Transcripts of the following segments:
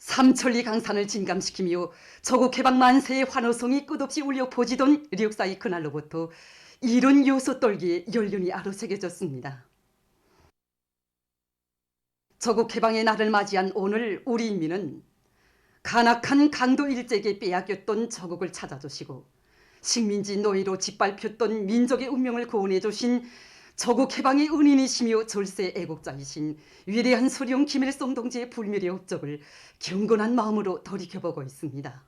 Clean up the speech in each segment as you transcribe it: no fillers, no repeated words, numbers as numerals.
삼천리 강산을 진감시키며 조국 해방 만세의 환호성이 끝없이 울려 퍼지던 역사의 그날로부터 이른 요소 떨기에 연륜이 아로새겨졌습니다. 조국 해방의 날을 맞이한 오늘 우리 인민은 간악한 강도 일제에게 빼앗겼던 조국을 찾아주시고 식민지 노예로 짓밟혔던 민족의 운명을 구원해 주신 조국 해방의 은인이시며 절세 애국자이신 위대한 수령 김일성 동지의 불멸의 업적을 경건한 마음으로 돌이켜보고 있습니다.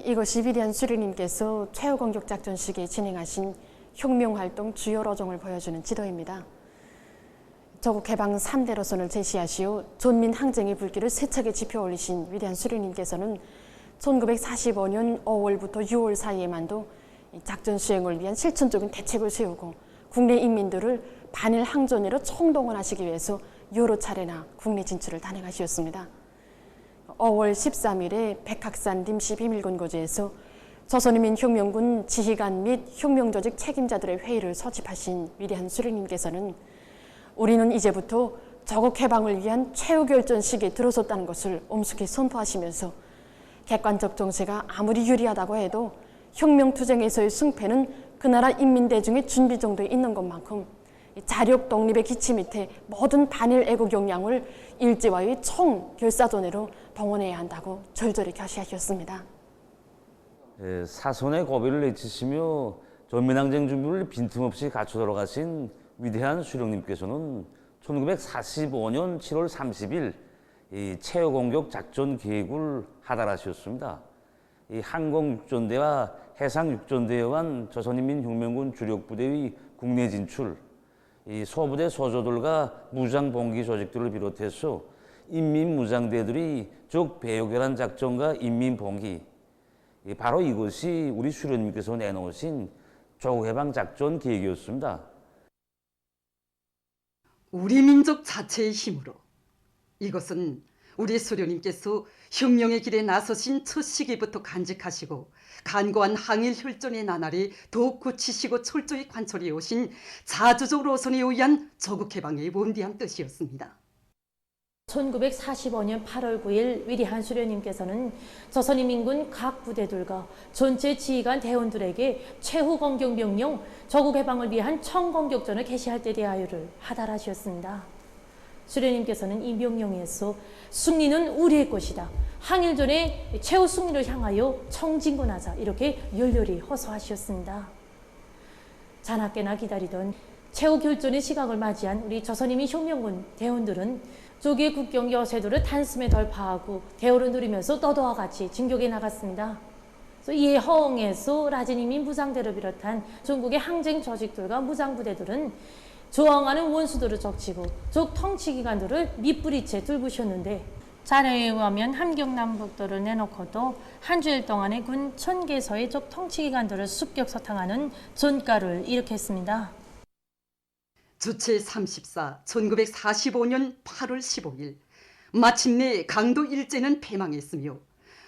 이것이 위대한 수령님께서 최후공격 작전 시기에 진행하신 혁명활동 주요 로정을 보여주는 지도입니다. 조국 해방 3대 로선을 제시하시어 존민 항쟁의 불길을 세차게 지펴 올리신 위대한 수령님께서는 1945년 5월부터 6월 사이에만도 작전 수행을 위한 실천적인 대책을 세우고 국내 인민들을 반일 항전으로 총동원하시기 위해서 여러 차례나 국내 진출을 단행하셨습니다. 5월 13일에 백학산 림시 비밀권고지에서 조선인민혁명군 지휘관 및 혁명조직 책임자들의 회의를 소집하신 위대한 수령님께서는 우리는 이제부터 조국 해방을 위한 최후결전 시기에 들어섰다는 것을 엄숙히 선포하시면서 객관적 정세가 아무리 유리하다고 해도 혁명투쟁에서의 승패는 그 나라 인민대중의 준비 정도에 있는 것만큼 자력 독립의 기치 밑에 모든 반일 애국 역량을 일제와의 총결사전으로 동원해야 한다고 절절히 결시하셨습니다. 사선의 고비를 내치시며 전민항쟁 준비를 빈틈없이 갖춰 들어가신 위대한 수령님께서는 1945년 7월 30일 이 최후공격 작전 계획을 하달하셨습니다. 이 항공육전대와 해상육전대에 의한 조선인민혁명군 주력부대의 국내 진출, 이 소부대 소조들과 무장봉기 조직들을 비롯해서 인민무장대들이 적 배후결한 작전과 인민봉기, 바로 이것이 우리 수령님께서 내놓으신 조국해방 작전 계획이었습니다. 우리 민족 자체의 힘으로 이것은 우리 수령님께서 혁명의 길에 나서신 첫 시기부터 간직하시고 간고한 항일 혈전의 나날이 더욱 굳히시고 철저히 관철해 오신 자주적 로선에 의한 조국 해방의 원대한 뜻이었습니다. 1945년 8월 9일 위대한 수령님께서는 조선인민군 각 부대들과 전체 지휘관 대원들에게 최후 공격 명령 조국 해방을 위한 총공격전을 개시할 때 대하여를 하달하셨습니다. 수령님께서는 이 명령에서 승리는 우리의 것이다. 항일전의 최후 승리를 향하여 총진군하자 이렇게 열렬히 호소하셨습니다. 자나깨나 기다리던 최후 결전의 시각을 맞이한 우리 조선인민혁명군 대원들은 조기의 국경 여세도를 단숨에 돌파하고 대우를 누리면서 떠도와 같이 진격에 나갔습니다. 이에 허응해서 라진인민 무장대를 비롯한 전국의 항쟁 조직들과 무장부대들은 저항하는 원수들을 적치고 적 통치기관들을 밑부리채 뚫으셨는데 자료에 의하면 함경남북도를 내놓고도 한 주일 동안에 군 1000개소의 적 통치기관들을 습격서탕하는 전가를 일으켰습니다. 주체 34, 1945년 8월 15일 마침내 강도 일제는 패망했으며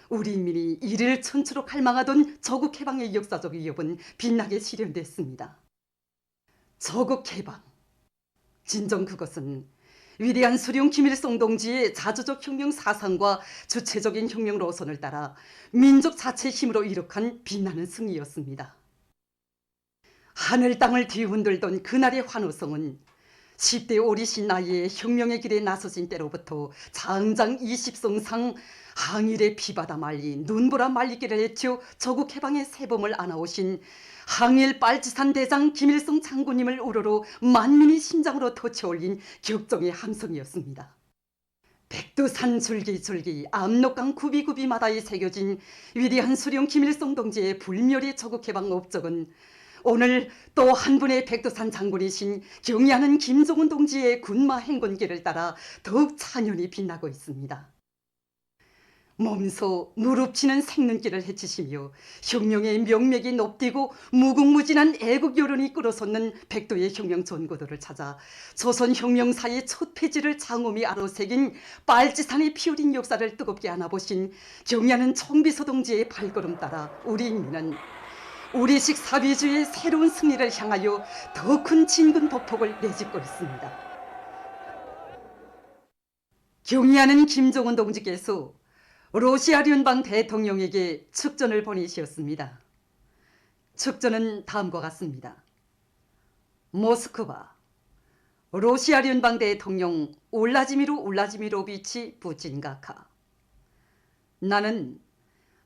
우리 인민이 이를 천추로 갈망하던 조국 해방의 역사적 위협은 빛나게 실현됐습니다. 조국 해방, 진정 그것은 위대한 수령 김일성 동지의 자주적 혁명 사상과 주체적인 혁명 노선을 따라 민족 자체의 힘으로 이룩한 빛나는 승리였습니다. 하늘 땅을 뒤흔들던 그날의 환호성은 10대 오리신 나이에 혁명의 길에 나서신 때로부터 장장 20성상 항일의 피바다 말리 눈보라 말리기를 헤쳐 조국 해방의 새봄을 안아오신 항일 빨치산 대장 김일성 장군님을 우러러 만민의 심장으로 터쳐올린 격정의 함성이었습니다. 백두산 줄기줄기 압록강 구비구비마다에 새겨진 위대한 수령 김일성 동지의 불멸의 조국 해방 업적은 오늘 또 한 분의 백두산 장군이신 경의하는 김정은 동지의 군마 행군길을 따라 더욱 찬연히 빛나고 있습니다. 몸소 무릎치는 생눈길을 헤치시며 혁명의 명맥이 높디고 무궁무진한 애국 여론이 끌어솟는 백두의 혁명 전고도를 찾아 조선 혁명사의 첫 페이지를 장엄히 아로새긴 빨치산의 피어린 역사를 뜨겁게 안아보신 경의하는 총비서 동지의 발걸음 따라 우리 인민은 우리식 사회주의의 새로운 승리를 향하여 더 큰 진군 보폭을 내딛고 있습니다. 경의하는 김정은 동지께서 러시아聯邦 대통령에게 축전을 보내셨습니다. 축전은 다음과 같습니다. 모스크바, 러시아聯邦 대통령 울라지미르 울라지미로비치 푸틴 각하. 나는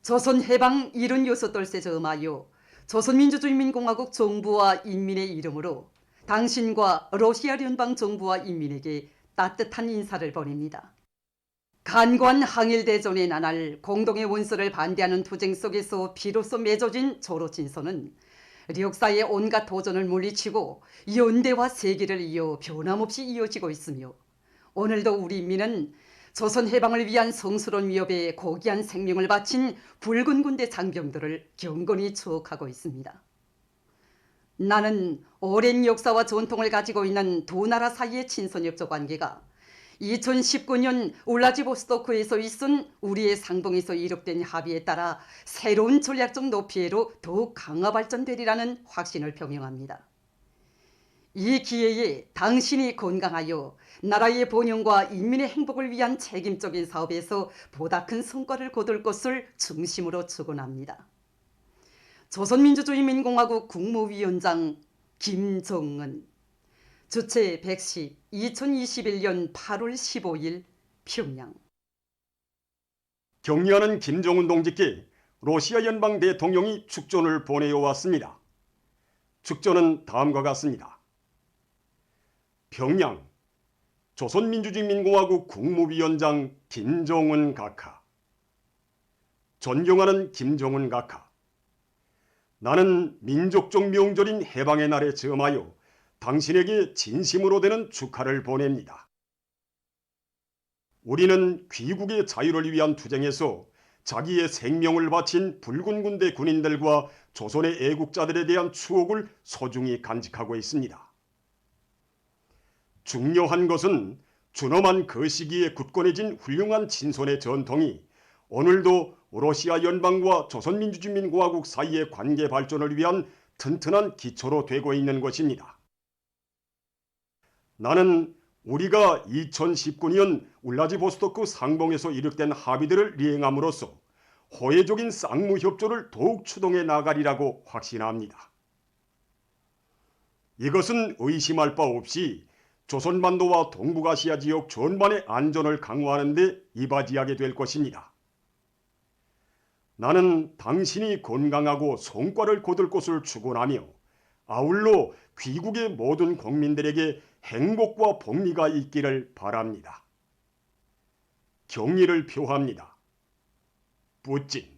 조선 해방 76돌세 저음하여 조선민주주의인민공화국 정부와 인민의 이름으로 당신과 러시아聯邦 정부와 인민에게 따뜻한 인사를 보냅니다. 간관 항일대전의 나날 공동의 원수를 반대하는 투쟁 속에서 비로소 맺어진 조로친선은 역사의 온갖 도전을 물리치고 연대와 세기를 이어 변함없이 이어지고 있으며 오늘도 우리 인민은 조선 해방을 위한 성스러운 위협에 고귀한 생명을 바친 붉은 군대 장병들을 경건히 추억하고 있습니다. 나는 오랜 역사와 전통을 가지고 있는 두 나라 사이의 친선협조 관계가 2019년 울라지보스토크에서 있은 우리의 상봉에서 이룩된 합의에 따라 새로운 전략적 높이로 더욱 강화 발전되리라는 확신을 표명합니다. 이 기회에 당신이 건강하여 나라의 번영과 인민의 행복을 위한 책임적인 사업에서 보다 큰 성과를 거둘 것을 중심으로 축원합니다. 조선민주주의인민공화국 국무위원장 김정은. 주최 110 2021년 8월 15일 평양. 경의하는 김정은 동지께 러시아 연방 대통령이 축전을 보내어 왔습니다. 축전은 다음과 같습니다. 평양, 조선민주주의인민공화국 국무위원장 김정은 각하. 존경하는 김정은 각하. 나는 민족적 명절인 해방의 날에 저음하여 당신에게 진심으로 되는 축하를 보냅니다. 우리는 귀국의 자유를 위한 투쟁에서 자기의 생명을 바친 붉은 군대 군인들과 조선의 애국자들에 대한 추억을 소중히 간직하고 있습니다. 중요한 것은 준엄한 그 시기에 굳건해진 훌륭한 친선의 전통이 오늘도 러시아 연방과 조선민주주의인민공화국 사이의 관계 발전을 위한 튼튼한 기초로 되고 있는 것입니다. 나는 우리가 2019년 울라지보스토크 상봉에서 이룩된 합의들을 이행함으로써 호혜적인 쌍무협조를 더욱 추동해 나가리라고 확신합니다. 이것은 의심할 바 없이 조선반도와 동북아시아 지역 전반의 안전을 강화하는 데 이바지하게 될 것입니다. 나는 당신이 건강하고 성과를 거둘 것을 축원하며 아울러 귀국의 모든 국민들에게 행복과 복리가 있기를 바랍니다. 경의를 표합니다. 푸틴.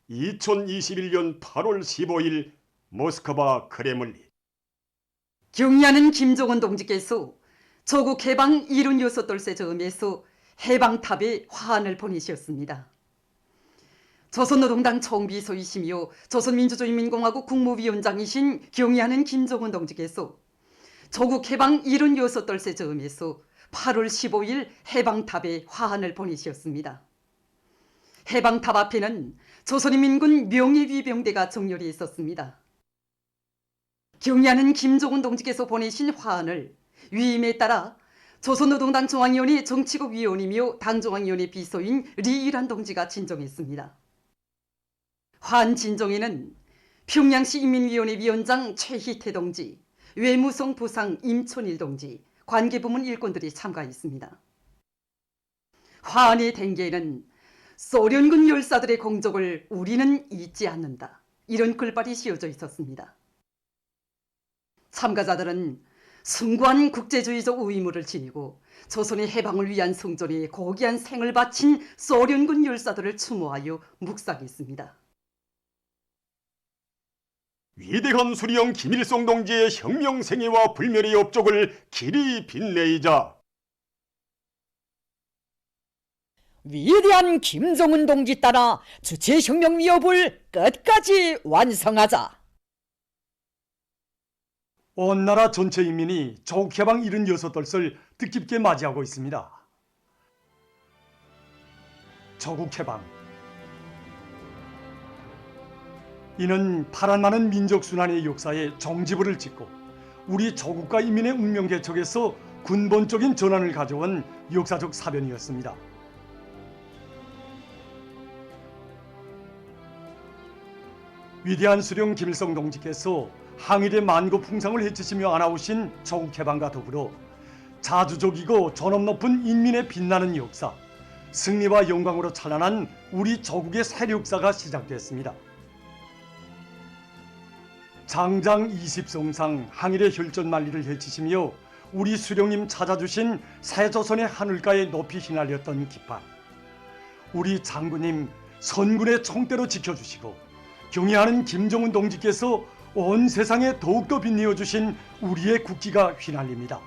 2021년 8월 15일 모스크바 크레물린. 경의하는 김정은 동지께서 조국 해방 76돌세 저음에서 해방탑에 화환을 보내셨습니다. 조선노동당 총비서이시며 조선민주주의인민공화국 국무위원장이신 경의하는 김정은 동지께서 조국 해방 76돌세 저음에서 8월 15일 해방탑에 화환을 보내셨습니다. 해방탑 앞에는 조선인민군 명예위병대가 정렬해 있었습니다. 경의하는 김정은 동지께서 보내신 화환을 위임에 따라 조선노동당 중앙위원회 정치국 위원이며 당중앙위원회 비서인 리일환 동지가 진정했습니다. 화환 진정에는 평양시 인민위원회 위원장 최희태 동지, 외무성 부상 임촌일 동지, 관계부문 일꾼들이 참가했습니다. 화환의 댕기에는 소련군 열사들의 공적을 우리는 잊지 않는다. 이런 글발이 씌워져 있었습니다. 참가자들은 숭고한 국제주의적 의무를 지니고 조선의 해방을 위한 성전에 고귀한 생을 바친 소련군 열사들을 추모하여 묵상했습니다. 위대한 수리형 김일성 동지의 혁명생애와 불멸의 업적을 길이 빛내이자 위대한 김정은 동지 따라 주체혁명 위협을 끝까지 완성하자. 온 나라 전체 인민이 조국 해방 76돌을 뜻깊게 맞이하고 있습니다. 조국 해방. 이는 파란 많은 민족순환의 역사에 종지부를 찍고 우리 조국과 인민의 운명 개척에서 근본적인 전환을 가져온 역사적 사변이었습니다. 위대한 수령 김일성 동지께서 항일의 만고 풍상을 헤치시며 안아오신 조국 해방과 더불어 자주적이고 존엄 높은 인민의 빛나는 역사, 승리와 영광으로 찬란한 우리 조국의 새 역사가 시작됐습니다. 장장 20성상 항일의 혈전만리를 헤치시며 우리 수령님 찾아주신 새 조선의 하늘가에 높이 휘날렸던 깃발, 우리 장군님 선군의 총대로 지켜주시고 경애하는 김정은 동지께서 온 세상에 더욱더 빛내어 주신 우리의 국기가 휘날립니다.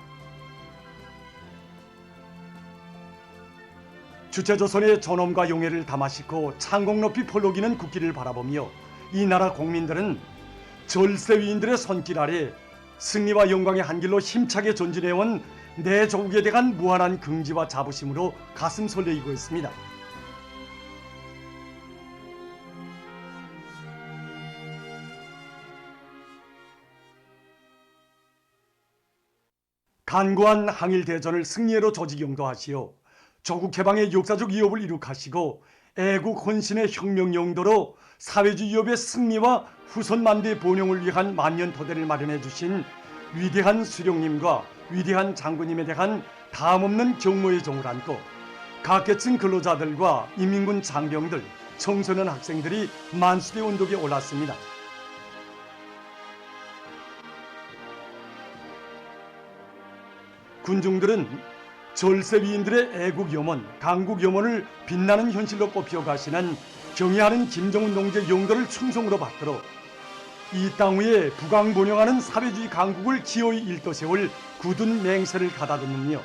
주체조선의 존엄과 용애를 담아싣고 창공 높이 펄럭이는 국기를 바라보며 이 나라 국민들은 절세위인들의 손길 아래 승리와 영광의 한길로 힘차게 전진해온 내 조국에 대한 무한한 긍지와 자부심으로 가슴 설레이고 있습니다. 간구한 항일 대전을 승리로 조직용도하시어 조국 해방의 역사적 이업을 이룩하시고 애국 헌신의 혁명 용도로 사회주의 이업의 승리와 후손 만대의 번영을 위한 만년 토대를 마련해 주신 위대한 수령님과 위대한 장군님에 대한 다함없는 경모의 종을 안고 각계층 근로자들과 인민군 장병들, 청소년 학생들이 만수대 언덕에 올랐습니다. 군중들은 절세위인들의 애국 염원, 강국 염원을 빛나는 현실로 꼽혀 가시는 경애하는 김정은 동지의 용도를 충성으로 받들어 이 땅 위에 부강번영하는 사회주의 강국을 기어이 일떠 세울 굳은 맹세를 가다듬으며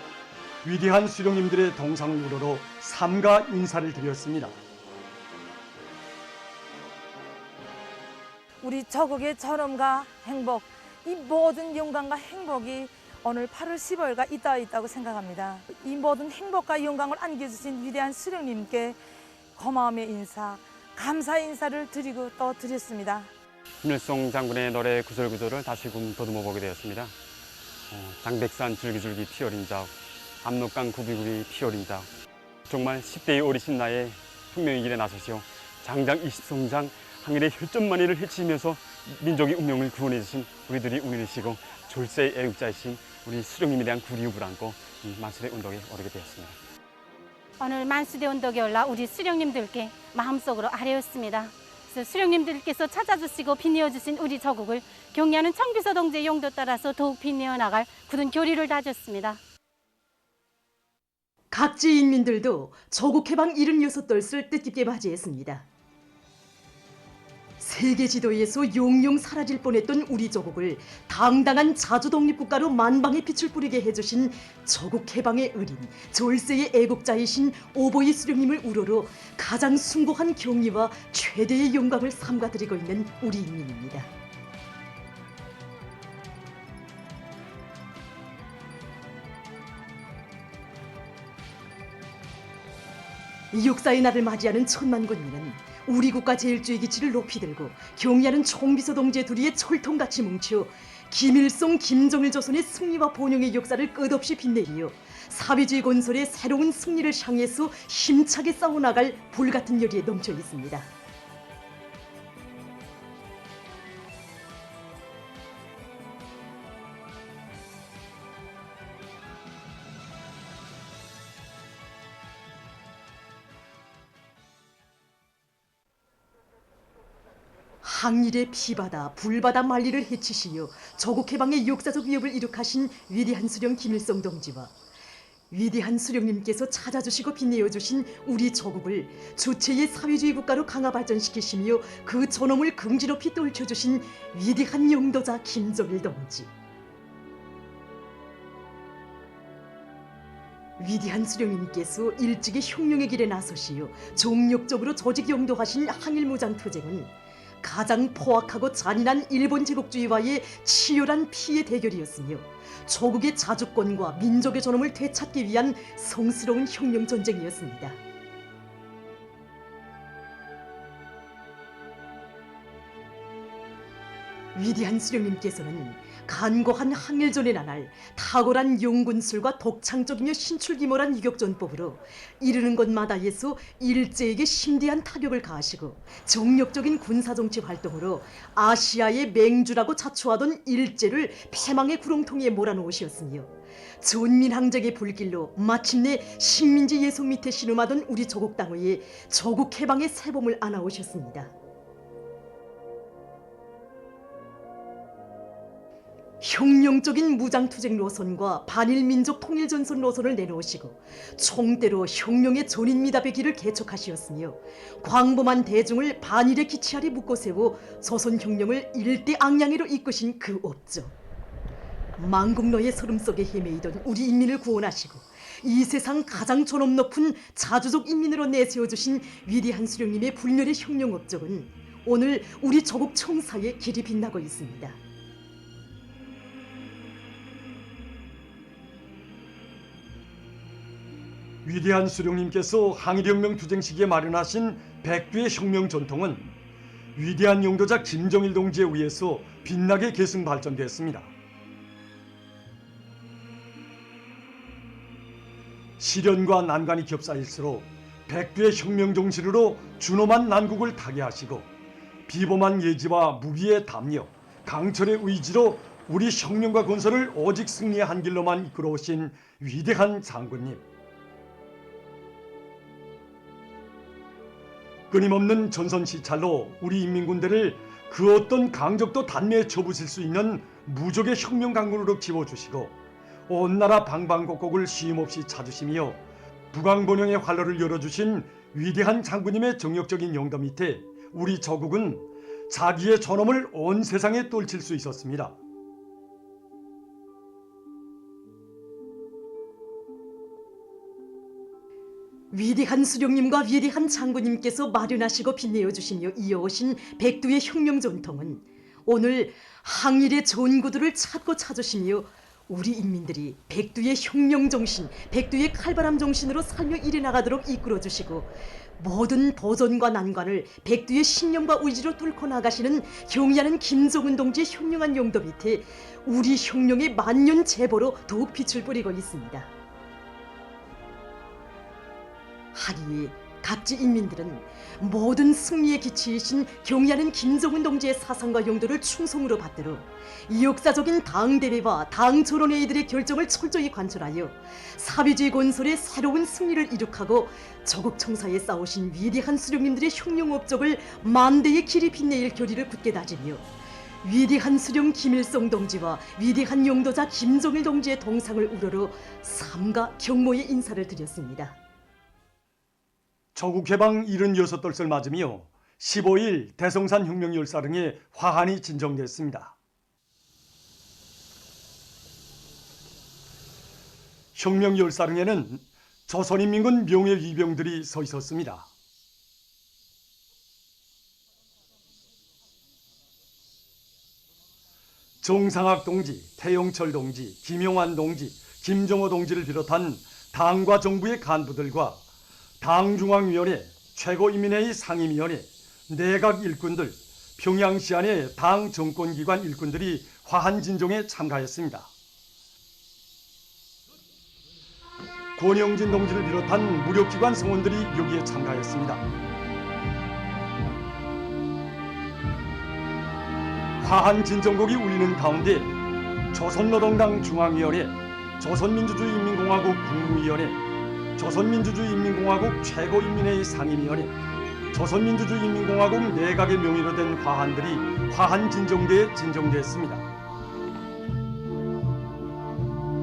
위대한 수령님들의 동상우러로 삼가 인사를 드렸습니다. 우리 조국의 존엄과 행복, 이 모든 영광과 행복이 오늘 8월 15일과 있다고 생각합니다. 이 모든 행복과 영광을 안겨주신 위대한 수령님께 고마움의 인사, 감사의 인사를 드리고 또 드렸습니다. 김일성 장군의 노래 구절구절을 다시금 더듬어 보게 되었습니다. 장백산 줄기줄기 피 어린 자욱, 압록강 굽이굽이 피 어린 자욱. 정말 10대의 어리신 나이에 혁명의 길에 나서시오 장장 20성장 항일의 혈전만리를 헤치면서 민족의 운명을 구원해 주신 우리들이 운이시고 졸세의 애국자이신 우리 수령님에 대한 구리읍을 안고 이 만수대 운동에 오르게 되었습니다. 오늘 만수대 운동에 올라 우리 수령님들께 마음속으로 아뢰었습니다. 그래서 수령님들께서 찾아주시고 빛내어주신 우리 조국을 경애하는 청비서 동지의 용도 따라서 더욱 빛내어 나갈 굳은 교리를 다졌습니다. 각지 인민들도 조국 해방 76돌을 뜻깊게 맞이했습니다. 세계 지도에서 용용 사라질 뻔했던 우리 조국을 당당한 자주독립국가로 만방에 빛을 뿌리게 해주신 조국 해방의 의린, 졸세의 애국자이신 오보이 수령님을 우러러 가장 숭고한 경의와 최대의 영광을 삼가드리고 있는 우리 인민입니다. 육사의 날을 맞이하는 천만 군민은 우리 국가 제일주의 기치를 높이 들고 경의하는 총비서 동지의 둘이의 철통같이 뭉쳐 김일성, 김정일 조선의 승리와 번영의 역사를 끝없이 빛내리며 사회주의 건설의 새로운 승리를 향해서 힘차게 싸워나갈 불같은 열의에 넘쳐 있습니다. 항일의 피바다, 불바다 만리를 헤치시며 조국 해방의 역사적 위협을 이룩하신 위대한 수령 김일성 동지와 위대한 수령님께서 찾아주시고 빛내어주신 우리 조국을 주체의 사회주의 국가로 강화 발전시키시며 그 존엄을 긍지 높이 떨쳐주신 위대한 용도자 김정일 동지. 위대한 수령님께서 일찍이 혁명의 길에 나서시어 종력적으로 조직 용도하신 항일무장투쟁은 가장 포악하고 잔인한 일본 제국주의와의 치열한 피해 대결이었으며 조국의 자주권과 민족의 존엄을 되찾기 위한 성스러운 혁명 전쟁이었습니다. 위대한 수령님께서는 간고한 항일전의 나날 탁월한 용군술과 독창적이며 신출귀몰한 유격전법으로 이르는 곳마다에서 일제에게 심대한 타격을 가하시고 정력적인 군사정치 활동으로 아시아의 맹주라고 자초하던 일제를 패망의 구렁텅이에 몰아넣으셨으며 존민항쟁의 불길로 마침내 식민지 예속 밑에 신음하던 우리 조국 땅의 조국 해방의 새봄을 안아오셨습니다. 혁명적인 무장투쟁 노선과 반일민족 통일전선 노선을 내놓으시고 총대로 혁명의 존인미답의 길을 개척하시었으며 광범한 대중을 반일의 기치 아래 묶어 세워 조선혁명을 일대앙양으로 이끄신 그 업적. 망국노의 서름 속에 헤매이던 우리 인민을 구원하시고 이 세상 가장 존엄 높은 자주족 인민으로 내세워주신 위대한 수령님의 불멸의 혁명 업적은 오늘 우리 조국 청사에 길이 빛나고 있습니다. 위대한 수령님께서 항일혁명 투쟁 시기에 마련하신 백두의 혁명 전통은 위대한 용도자 김정일 동지에 의해서 빛나게 계승 발전됐습니다. 시련과 난관이 겹사일수록 백두의 혁명 정신으로 준엄한 난국을 타개하시고 비범한 예지와 무기의 담력, 강철의 의지로 우리 혁명과 건설을 오직 승리의 한 길로만 이끌어오신 위대한 장군님. 끊임없는 전선 시찰로 우리 인민군대를 그 어떤 강적도 단매에 쳐부실 수 있는 무적의 혁명 강군으로 키워주시고 온 나라 방방곡곡을 쉼없이 찾으시며 북왕본영의 활로를 열어주신 위대한 장군님의 정력적인 용도 밑에 우리 조국은 자기의 존엄을 온 세상에 떨칠 수 있었습니다. 위대한 수령님과 위대한 장군님께서 마련하시고 빛내어 주시며 이어오신 백두의 혁명 전통은 오늘 항일의 좋은 구두를 찾고 찾으시며 우리 인민들이 백두의 혁명 정신, 백두의 칼바람 정신으로 살며 일해나가도록 이끌어 주시고 모든 도전과 난관을 백두의 신념과 의지로 뚫고 나가시는 경의하는 김정은 동지의 현명한 용도 밑에 우리 혁명의 만년 제보로 더욱 빛을 뿌리고 있습니다. 하기에 각지 인민들은 모든 승리의 기치이신 경의하는 김정은 동지의 사상과 용도를 충성으로 받들어 이 역사적인 당대회와 당조론회의들의 결정을 철저히 관철하여 사회주의 건설의 새로운 승리를 이룩하고 조국 청사에 싸우신 위대한 수령님들의 혁명 업적을 만대의 길이 빛내일 결의를 굳게 다지며 위대한 수령 김일성 동지와 위대한 용도자 김정일 동지의 동상을 우러러 삼가 경모의 인사를 드렸습니다. 조국 해방 76돌을 맞으며 15일 대성산 혁명 열사릉에 화환이 진정됐습니다. 혁명 열사릉에는 조선인민군 명예위병들이 서 있었습니다. 정상학 동지, 태영철 동지, 김용환 동지, 김정호 동지를 비롯한 당과 정부의 간부들과 당중앙위원회, 최고인민회의 상임위원회, 내각 일꾼들, 평양시 안의 당 정권기관 일꾼들이 화환진정에 참가했습니다. 권영진 동지를 비롯한 무력기관 성원들이 여기에 참가했습니다. 화환진정곡이 울리는 가운데 조선노동당 중앙위원회, 조선민주주의인민공화국 국무위원회, 조선민주주의인민공화국 최고인민회의 상임위원회, 조선민주주의인민공화국 내각의 명의로 된 화환들이 화환진정대에 진정됐습니다.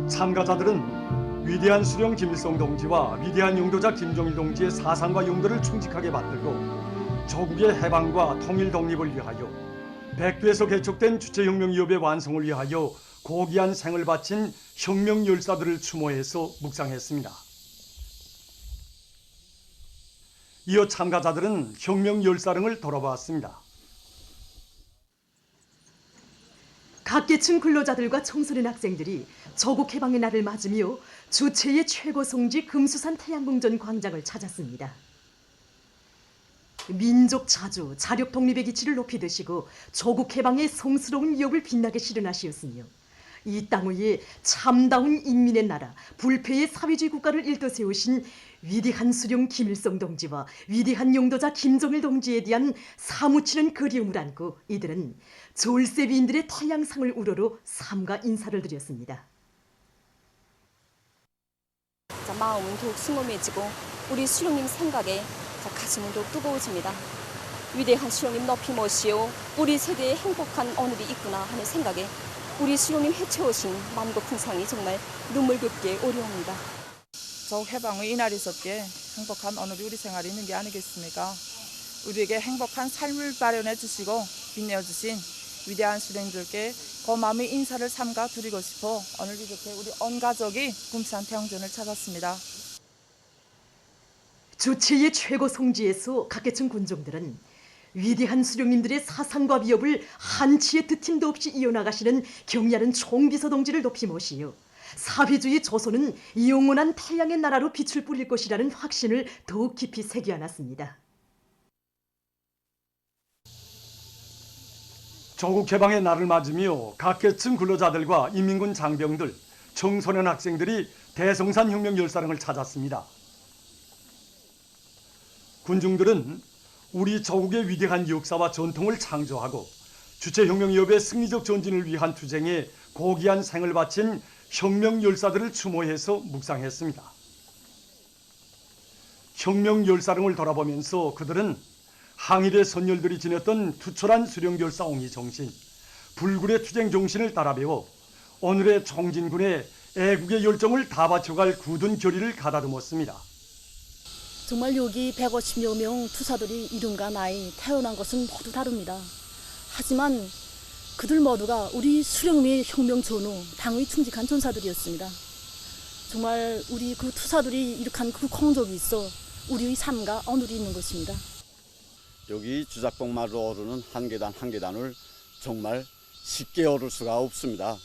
참가자들은 위대한 수령 김일성 동지와 위대한 용도자 김정일 동지의 사상과 용도를 충직하게 받들고 조국의 해방과 통일 독립을 위하여 백두에서 개척된 주체혁명위협의 완성을 위하여 고귀한 생을 바친 혁명 열사들을 추모해서 묵상했습니다. 이어 참가자들은 혁명 열사릉을 돌아보았습니다. 각계층 근로자들과 청소년 학생들이 조국 해방의 날을 맞으며 주체의 최고 성지 금수산 태양궁전 광장을 찾았습니다. 민족 자주, 자력 독립의 기치를 높이 드시고 조국 해방의 성스러운 위협을 빛나게 실현하시었으며 이 땅 위에 참다운 인민의 나라, 불패의 사회주의 국가를 일떠 세우신 위대한 수령 김일성 동지와 위대한 용도자 김정일 동지에 대한 사무치는 그리움을 안고 이들은 졸세 위인들의 태양상을 우러러 삼가 인사를 드렸습니다. 마음은 더욱 숭엄해지고 우리 수령님 생각에 가슴은 더욱 뜨거워집니다. 위대한 수령님 높이 모시오 우리 세대에 행복한 오늘이 있구나 하는 생각에 우리 수령님 해채우신 마음과 풍상이 정말 눈물겹게 오려옵니다. 조국 해방의 이날이 있었기에 행복한 오늘이 우리 생활이 있는 게 아니겠습니까? 우리에게 행복한 삶을 마련해 주시고 빛내어 주신 위대한 수령님들께 고마움의 인사를 삼가 드리고 싶어 오늘 이렇게 우리 온 가족이 금산 태영전을 찾았습니다. 주체의 최고 성지에서 각계층 군종들은 위대한 수령님들의 사상과 위협을 한치의 드팀도 없이 이어나가시는 경리하는 총비서 동지를 높이 모시어 사회주의 조선은 영원한 태양의 나라로 빛을 뿌릴 것이라는 확신을 더욱 깊이 새겨안았습니다. 조국 해방의 날을 맞으며 각계층 근로자들과 인민군 장병들, 청소년 학생들이 대성산 혁명 열사릉을 찾았습니다. 군중들은 우리 조국의 위대한 역사와 전통을 창조하고 주체혁명위협의 승리적 전진을 위한 투쟁에 고귀한 생을 바친 혁명 열사들을 추모해서 묵상했습니다. 혁명 열사릉을 돌아보면서 그들은 항일의 선열들이 지녔던 투철한 수령열사 옹의 정신, 불굴의 투쟁 정신을 따라 배워 오늘의 총진군의 애국의 열정을 다 바쳐갈 굳은 결의를 가다듬었습니다. 정말 여기 150여 명 투사들이 이름과 나이, 태어난 것은 모두 다릅니다. 하지만 그들 모두가 우리 수령님의 혁명 전후, 당의 충직한 전사들이었습니다. 정말 우리 그 투사들이 일으킨 그 공적이 있어 우리의 삶과 오늘이 있는 것입니다. 여기 주작봉마루로 오르는 한 계단 한 계단을 정말 쉽게 오를 수가 없습니다.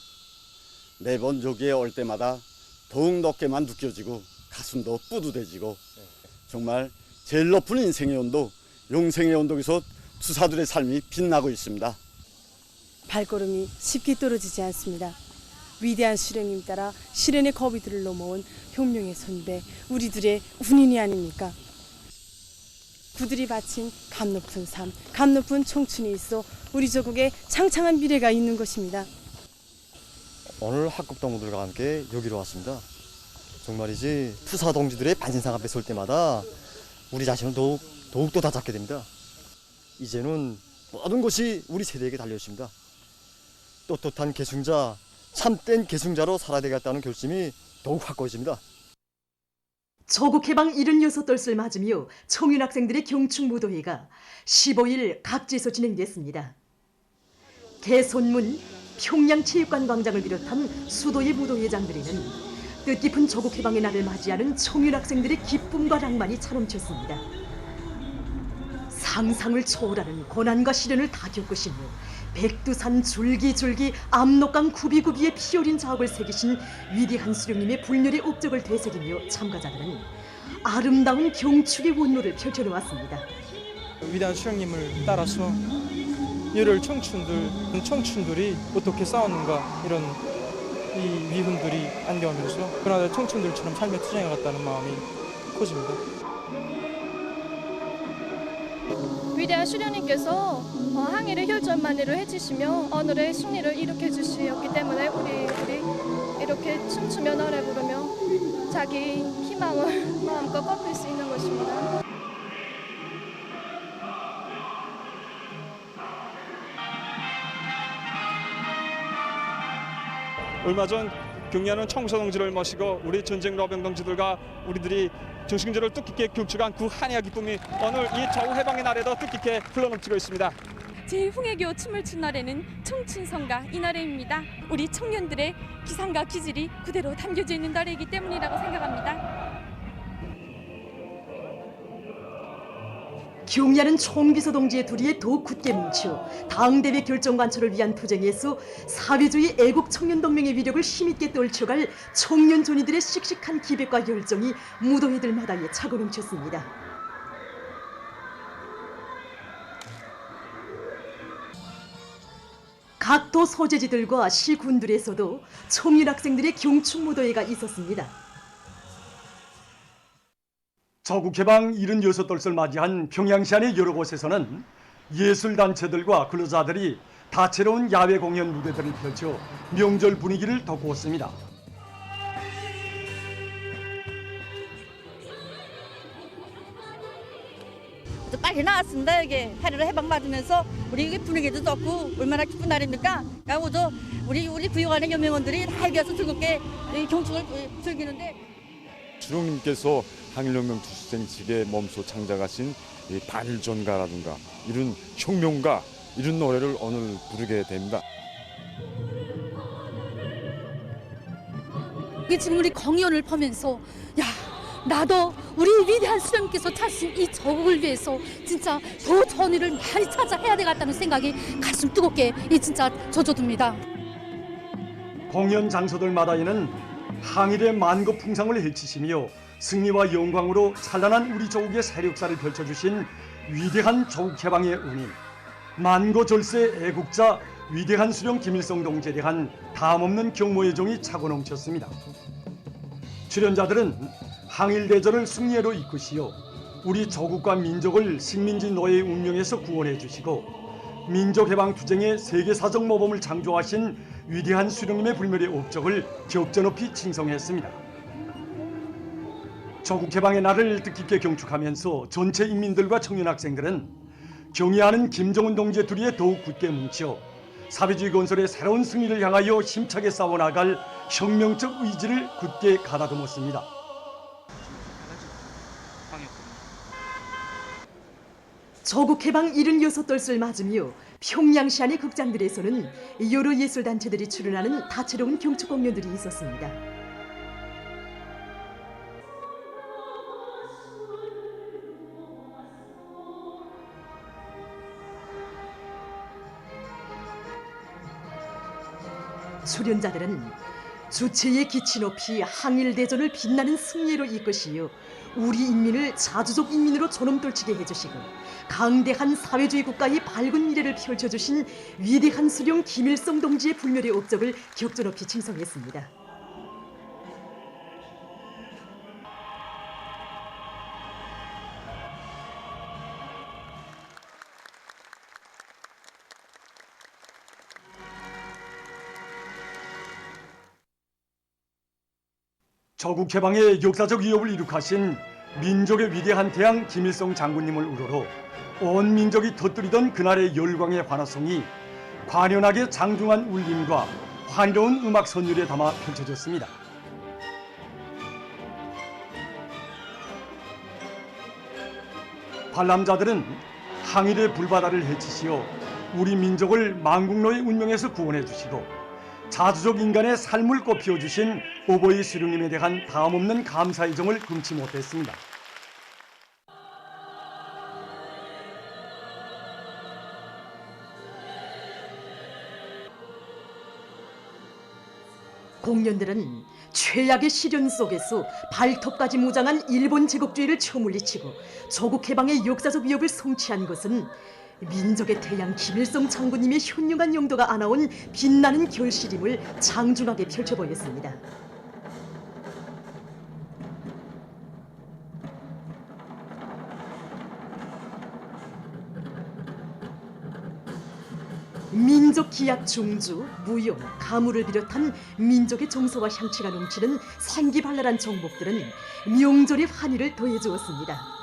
매번 여기에 올 때마다 더욱 높게만 느껴지고 가슴도 뿌듯해지고 정말 제일 높은 인생의 온도, 영생의 온도에서 투사들의 삶이 빛나고 있습니다. 발걸음이 쉽게 떨어지지 않습니다. 위대한 수령님 따라 시련의 거비들을 넘어온 혁명의 선배, 우리들의 운인이 아닙니까? 그들이 바친 감높은 삶, 감높은 청춘이 있어 우리 조국에 창창한 미래가 있는 것입니다. 오늘 학급 동무들과 함께 여기로 왔습니다. 정말이지 투사 동지들의 반신상 앞에 설 때마다 우리 자신을 더욱더 다잡게 됩니다. 이제는 모든 것이 우리 세대에게 달려있습니다. 떳떳한 계승자, 참된 계승자로 살아야 되겠다는 결심이 더욱 확고해집니다. 조국 해방 76돌을 맞으며 청년 학생들의 경축 무도회가 15일 각지에서 진행됐습니다. 개손문, 평양체육관 광장을 비롯한 수도의 무도회장들에는 뜻깊은 조국 해방의 날을 맞이하는 청년 학생들의 기쁨과 낭만이 차넘쳤습니다. 상상을 초월하는 고난과 시련을 다 겪으시며 백두산 줄기줄기 압록강 구비구비에 피어린 자업을 새기신 위대한 수령님의 불멸의 업적을 되새기며 참가자들은 아름다운 경축의 원로를 펼쳐놓았습니다. 위대한 수령님을 따라서 이럴 청춘들이 어떻게 싸웠는가 이런 이 위훈들이 안겨오면서 그나마 청춘들처럼 삶에 투쟁해갔다는 마음이 커집니다. 위대한 수령님께서 항일의 혈전만리를 해주시며 오늘의 승리를 일으켜 주셨기 때문에 우리들이 이렇게 춤추며 노래 부르며 자기 희망을 마음껏 꺾을 수 있는 것입니다. 얼마 전 경리하는 청소동지를 모시고 우리 전쟁 로병 동지들과 우리들이 정신절을 뜻깊게 경축한 그 한이와 기쁨이 오늘 이 조국 해방의 날에도 뜻깊게 흘러넘치고 있습니다. 제2흥해교 춤을 춘 날에는 청춘성가 이 날입니다. 우리 청년들의 기상과 기질이 그대로 담겨져 있는 날이기 때문이라고 생각합니다. 경리하는 총비서 동지의 둘이에 더욱 굳게 뭉쳐 당대회 결정관철을 위한 투쟁에서 사회주의 애국 청년동맹의 위력을 힘있게 떨쳐갈 청년 존이들의 씩씩한 기백과 열정이 무도회들 마다에 차고 넘쳤습니다. 각 도 소재지들과 시군들에서도 청년 학생들의 경축 무더위가 있었습니다. 조국해방 76돌을 맞이한 평양시안의 여러 곳에서는 예술단체들과 근로자들이 다채로운 야외 공연 무대들을 펼쳐 명절 분위기를 돋구었습니다. 빨리 나왔습니다. 여기 8.15 해방 맞으면서 우리 분위기도 좋고 얼마나 기쁜 날입니까? 그리고 우리 구역안의 연명원들이 다 여기서 즐겁게 경축을 즐기는데 주룡님께서 항일혁명 투수생 측에 몸소 창작하신 이 반일전가라든가 이런 혁명가 이런 노래를 오늘 부르게 됩니다. 이게 지금 우리 공연을 보면서 야 나도 우리 위대한 수령님께서 타신 이 저국을 위해서 진짜 더 좋은 일을 많이 찾아 해야 되겠다는 생각이 가슴 뜨겁게 진짜 젖어듭니다. 공연 장소들마다에는 항일의 만고 풍상을 헤치시며 승리와 영광으로 찬란한 우리 조국의 세력사를 펼쳐주신 위대한 조국해방의 은인, 만고절세 애국자 위대한 수령 김일성 동지에 대한 담없는 경모의 정이 차고 넘쳤습니다. 출연자들은 항일대전을 승리로 이끄시어 우리 조국과 민족을 식민지 노예의 운명에서 구원해 주시고 민족해방투쟁의 세계사적 모범을 창조하신 위대한 수령님의 불멸의 업적을 격전없이 칭송했습니다. 조국해방의 날을 뜻깊게 경축하면서 전체 인민들과 청년학생들은 경의하는 김정은 동지의 둘이에 더욱 굳게 뭉쳐 사회주의 건설의 새로운 승리를 향하여 힘차게 싸워나갈 혁명적 의지를 굳게 가다듬었습니다. 조국해방 76돌을 맞으며 평양시안의 극장들에서는 여러 예술단체들이 출연하는 다채로운 경축 공연들이 있었습니다. 출연자들은 주체의 기치 높이 항일대전을 빛나는 승리로 이끄시어 우리 인민을 자주적 인민으로 존엄떨치게 해주시고 강대한 사회주의 국가의 밝은 미래를 펼쳐주신 위대한 수령 김일성 동지의 불멸의 업적을 격전없이 칭송했습니다. 조국해방의 역사적 위협을 이룩하신 민족의 위대한 태양 김일성 장군님을 우러러 온 민족이 터뜨리던 그날의 열광의 환호성이 관연하게 장중한 울림과 환희로운 음악 선율에 담아 펼쳐졌습니다. 관람자들은 항일의 불바다를 헤치시어 우리 민족을 망국노의 운명에서 구원해 주시고 자주적 인간의 삶을 꽃피워주신 오보이 수령님에 대한 다음없는 감사의 정을 금치 못했습니다. 공연들은 최악의 시련 속에서 발톱까지 무장한 일본 제국주의를 쳐물리치고 조국해방의 역사적 위협을 성취한 것은 민족의 태양 김일성 장군님의 현명한 용도가 안아온 빛나는 결실임을 장중하게 펼쳐보였습니다. 민족 기약 중주, 무용, 가무를 비롯한 민족의 정서와 향취가 넘치는 생기발랄한 정복들은 명절의 환희를 더해주었습니다.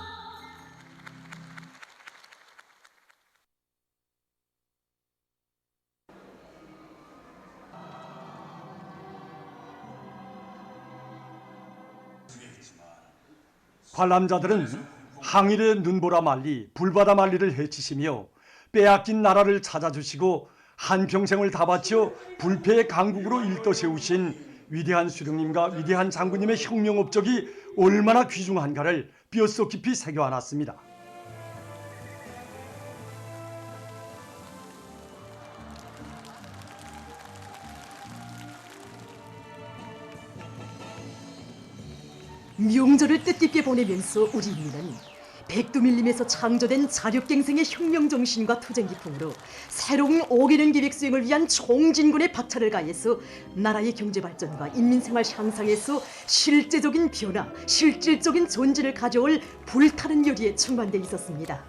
관람자들은 항일의 눈보라 말리, 불바다 말리를 헤치시며 빼앗긴 나라를 찾아주시고 한평생을 다 바쳐 불패의 강국으로 일떠세우신 위대한 수령님과 위대한 장군님의 혁명 업적이 얼마나 귀중한가를 뼛속 깊이 새겨안았습니다. 명절을 뜻깊게 보내면서 우리 인민은 백두밀림에서 창조된 자력갱생의 혁명정신과 투쟁기풍으로 새로운 5개년 계획 수행을 위한 총진군의 박차를 가해서 나라의 경제발전과 인민생활 향상에서 실제적인 변화, 실질적인 존재를 가져올 불타는 열의에 충만돼 있었습니다.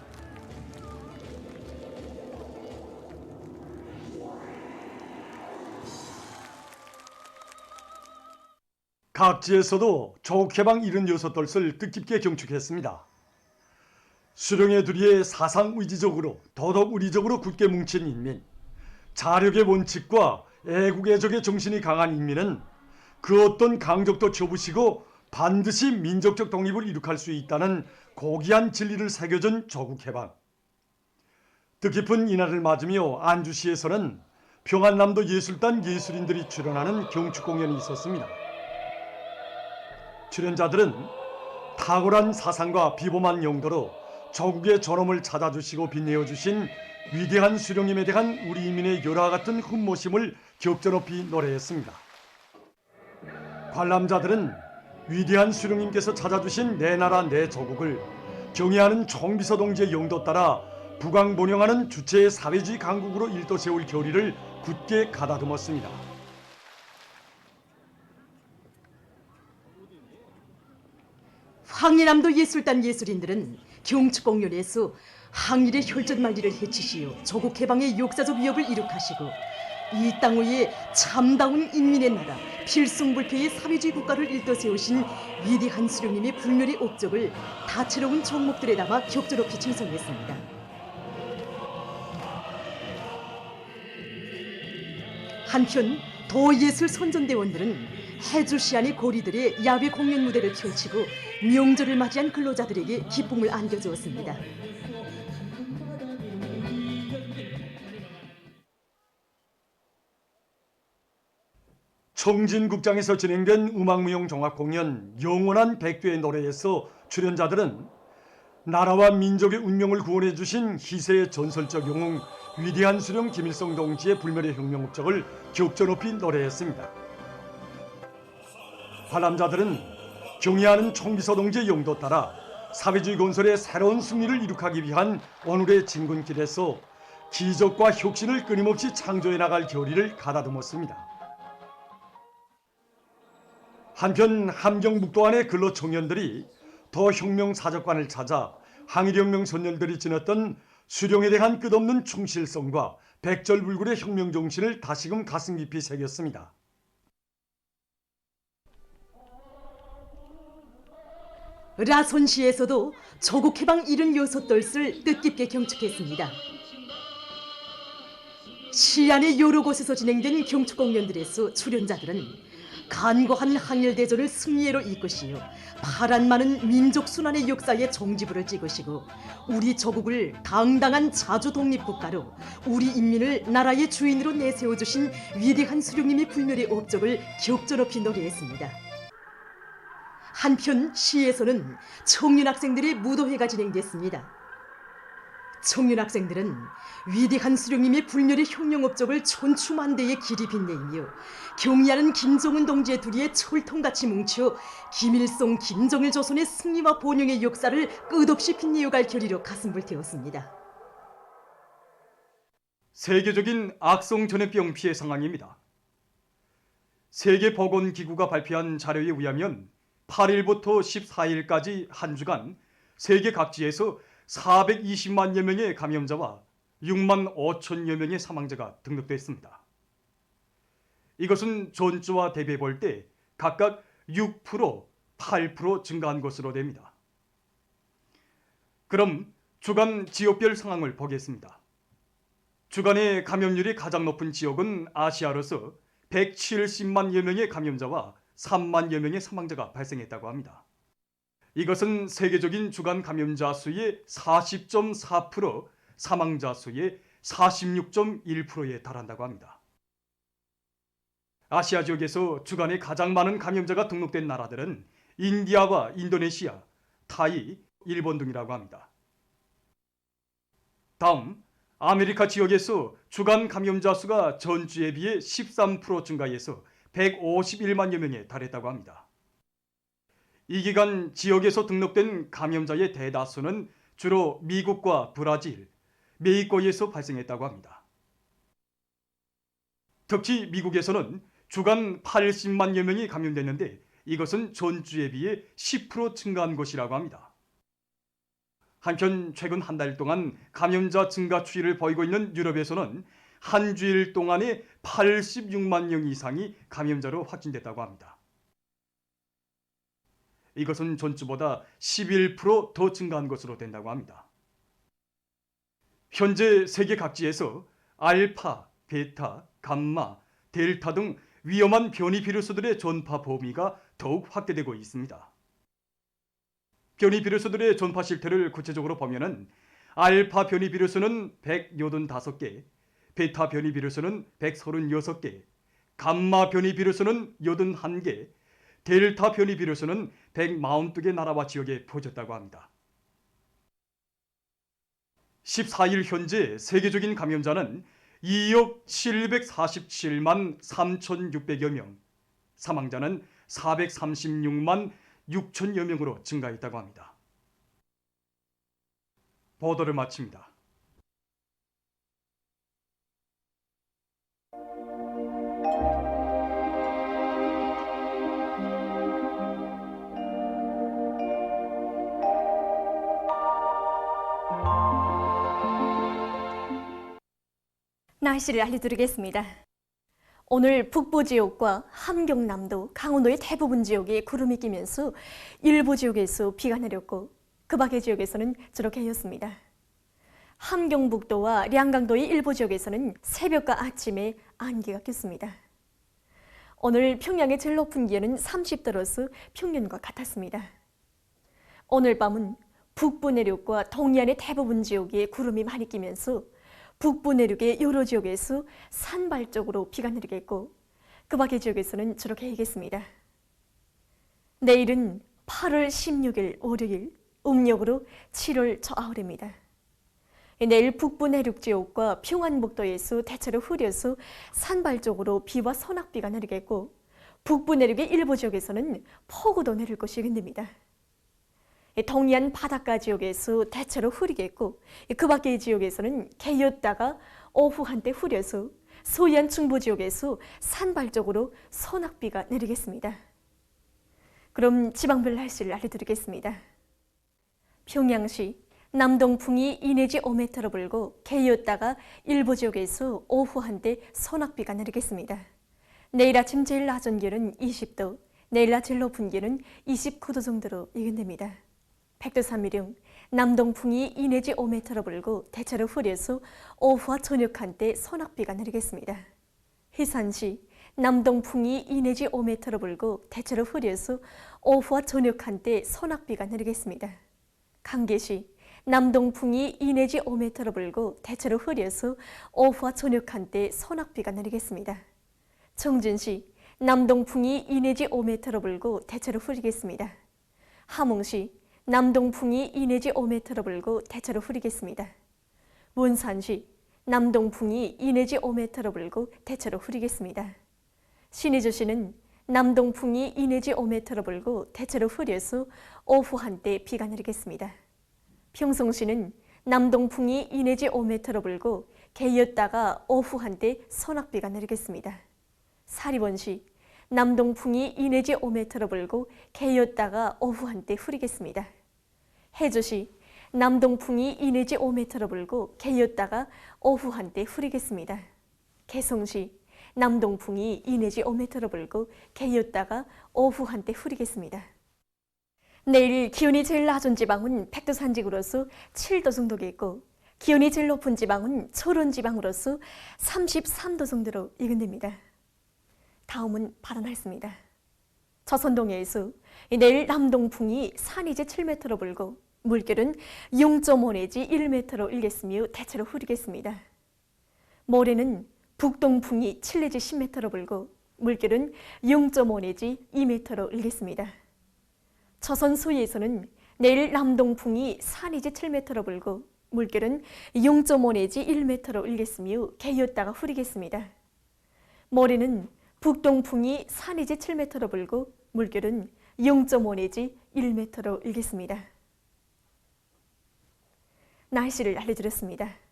각지에서도 조국해방 76돌을 뜻깊게 경축했습니다. 수령의 두리에 사상의지적으로 도덕의리적으로 굳게 뭉친 인민, 자력의 원칙과 애국애적의 정신이 강한 인민은 그 어떤 강적도 접으시고 반드시 민족적 독립을 이룩할 수 있다는 고귀한 진리를 새겨준 조국해방. 뜻깊은 이날을 맞으며 안주시에서는 평안남도 예술단 예술인들이 출연하는 경축공연이 있었습니다. 출연자들은 탁월한 사상과 비범한 용도로 조국의 존엄을 찾아주시고 빛내어주신 위대한 수령님에 대한 우리 인민의 열화 같은 흠모심을 격전높이 노래했습니다. 관람자들은 위대한 수령님께서 찾아주신 내 나라 내 조국을 경애하는 총비서 동지의 용도 따라 부강본영하는 주체의 사회주의 강국으로 일도세울 결의를 굳게 가다듬었습니다. 황리남도 예술단 예술인들은 경축공연에서 항일의 혈전만리를 해치시어 조국해방의 역사적 위협을 이룩하시고 이 땅 위에 참다운 인민의 나라, 필승불패의 사회주의 국가를 일떠세우신 위대한 수령님의 불멸의 업적을 다채로운 종목들에 담아 격조롭게 칭송했습니다. 한편 도예술 선전대원들은 해주시안의 고리들의 야외 공연 무대를 펼치고 명절을 맞이한 근로자들에게 기쁨을 안겨주었습니다. 청진극장에서 진행된 음악무용 종합공연 영원한 백두의 노래에서 출연자들은 나라와 민족의 운명을 구원해 주신 희세의 전설적 영웅 위대한 수령 김일성 동지의 불멸의 혁명 업적을 격조높이 노래했습니다. 관람자들은 경애하는 총비서 동지의 용도 따라 사회주의 건설의 새로운 승리를 이룩하기 위한 오늘의 진군길에서 기적과 혁신을 끊임없이 창조해 나갈 결의를 가다듬었습니다. 한편 함경북도 안의 근로 청년들이 더 혁명 사적관을 찾아 항일혁명 선열들이 지녔던 수령에 대한 끝없는 충실성과 백절불굴의 혁명 정신을 다시금 가슴 깊이 새겼습니다. 라손시에서도 조국해방 76돌을 뜻깊게 경축했습니다. 시 안의 여러 곳에서 진행된 경축공연들에서 출연자들은 간과한 항일대전을 승리로 이끄시어 파란 많은 민족 순환의 역사에 종지부를 찍으시고 우리 조국을 당당한 자주 독립국가로 우리 인민을 나라의 주인으로 내세워주신 위대한 수령님의 불멸의 업적을 격조높이 노래했습니다. 한편 시에서는 청년학생들의 무도회가 진행됐습니다. 청년학생들은 위대한 수령님의 불멸의 혁명 업적을 촌추만대의 길이 빛내이며 경의하는 김정은 동지의 두리에 철통같이 뭉쳐 김일성, 김정일 조선의 승리와 번영의 역사를 끝없이 빛내어갈 결의로 가슴 불태웠습니다. 세계적인 악성 전염병 피해 상황입니다. 세계보건기구가 발표한 자료에 의하면 8일부터 14일까지 한 주간 세계 각지에서 420만여 명의 감염자와 6만 5천여 명의 사망자가 등록됐습니다. 이것은 전주와 대비해 볼 때 각각 6%, 8% 증가한 것으로 됩니다. 그럼 주간 지역별 상황을 보겠습니다. 주간의 감염률이 가장 높은 지역은 아시아로서 170만여 명의 감염자와 3만여 명의 사망자가 발생했다고 합니다. 이것은 세계적인 주간 감염자 수의 40.4%, 사망자 수의 46.1%에 달한다고 합니다. 아시아 지역에서 주간에 가장 많은 감염자가 등록된 나라들은 인디아와 인도네시아, 타이, 일본 등이라고 합니다. 다음, 아메리카 지역에서 주간 감염자 수가 전주에 비해 13% 증가해서 151만여 명에 달했다고 합니다. 이 기간 지역에서 등록된 감염자의 대다수는 주로 미국과 브라질, 멕시코에서 발생했다고 합니다. 특히 미국에서는 주간 80만여 명이 감염됐는데 이것은 전주에 비해 10% 증가한 것이라고 합니다. 한편 최근 한 달 동안 감염자 증가 추이를 보이고 있는 유럽에서는 한 주일 동안에 86만 명 이상이 감염자로 확진됐다고 합니다. 이것은 전주보다 11% 더 증가한 것으로 된다고 합니다. 현재 세계 각지에서 알파, 베타, 감마, 델타 등 위험한 변이 비루스들의 전파 범위가 더욱 확대되고 있습니다. 변이 비루스들의 전파 실태를 구체적으로 보면은 알파 변이 비루스는 185개, 베타 변이 비루스는 136개, 감마 변이 비루스는 81개, 델타 변이 비루스는 142개 나라와 지역에 퍼졌다고 합니다. 14일 현재 세계적인 감염자는 2억 747만 3,600여 명, 사망자는 436만 6천여 명으로 증가했다고 합니다. 보도를 마칩니다. 날씨를 알려드리겠습니다. 오늘 북부 지역과 함경남도, 강원도의 대부분 지역에 구름이 끼면서 일부 지역에서 비가 내렸고 그 밖의 지역에서는 주로 개였습니다. 함경북도와 량강도의 일부 지역에서는 새벽과 아침에 안개가 꼈습니다. 오늘 평양의 제일 높은 기온은 30도로서 평년과 같았습니다. 오늘 밤은 북부 내륙과 동해안의 대부분 지역에 구름이 많이 끼면서 북부 내륙의 여러 지역에서 산발 쪽으로 비가 내리겠고 그 밖의 지역에서는 주로 개겠습니다. 내일은 8월 16일 월요일, 음력으로 7월 초하루입니다. 내일 북부 내륙 지역과 평안북도에서 대체로 흐려서 산발 쪽으로 비와 소낙비가 내리겠고 북부 내륙의 일부 지역에서는 폭우도 내릴 것이 예견됩니다. 동해안 바닷가 지역에서 대체로 흐리겠고 그 밖의 지역에서는 개였다가 오후 한때 흐려서 서해안 중부 지역에서 산발 쪽으로 소낙비가 내리겠습니다. 그럼 지방별 날씨를 알려드리겠습니다. 평양시 남동풍이 2 내지 5m로 불고 개였다가 일부 지역에서 오후 한때 소낙비가 내리겠습니다. 내일 아침 제일 낮은 기온은 20도, 내일 낮 제일 높은 기온은 29도 정도로 예견됩니다. 백두산미령 남동풍이 2 내지 5m로 불고 대체로 흐려서 오후와 저녁 한때 소낙비가 내리겠습니다. 해산시 남동풍이 2 내지 5m로 불고 대체로 흐려서 오후와 저녁 한때 소낙비가 내리겠습니다. 강계시 남동풍이 2 내지 5m로 불고 대체로 흐려서 오후와 저녁 한때 소낙비가 내리겠습니다. 청진시 남동풍이 2 내지 5m로 불고 대체로 흐리겠습니다. 함흥시 남동풍이 2 내지 5m로 불고 대체로 흐리겠습니다. 문산시 남동풍이 2 내지 5m로 불고 대체로 흐리겠습니다. 신의주시는 남동풍이 2 내지 5m로 불고 대체로 흐려서 오후 한때 비가 내리겠습니다. 평성시는 남동풍이 2 내지 5m로 불고 개였다가 오후 한때 소낙비가 내리겠습니다. 사리원시 남동풍이 2 내지 5m로 불고 개였다가 오후 한때 흐리겠습니다. 해주시 남동풍이 2 내지 5m로 불고 개였다가 오후 한때 흐리겠습니다. 개성시 남동풍이 2 내지 5m로 불고 개였다가 오후 한때 흐리겠습니다. 내일 기온이 제일 낮은 지방은 백두산지구로서 7도 정도겠고 기온이 제일 높은 지방은 초론지방으로서 33도 정도로 예견됩니다. 다음은 바다 날씨입니다. 조선동해에서 내일 남동풍이 4 내지 7m로 불고 물결은 0.5 내지 1m로 일겠으며 대체로 흐리겠습니다. 모레는 북동풍이 7 내지 10m로 불고 물결은 0.5 내지 2m로 일겠습니다. 조선 서해에서는 내일 남동풍이 4 내지 7m로 불고 물결은 0.5 내지 1m로 일겠으며 개였다가 흐리겠습니다. 모레는 북동풍이 4 내지 7m로 불고 물결은 0.5 내지 1m로 일겠습니다. 날씨를 알려드렸습니다.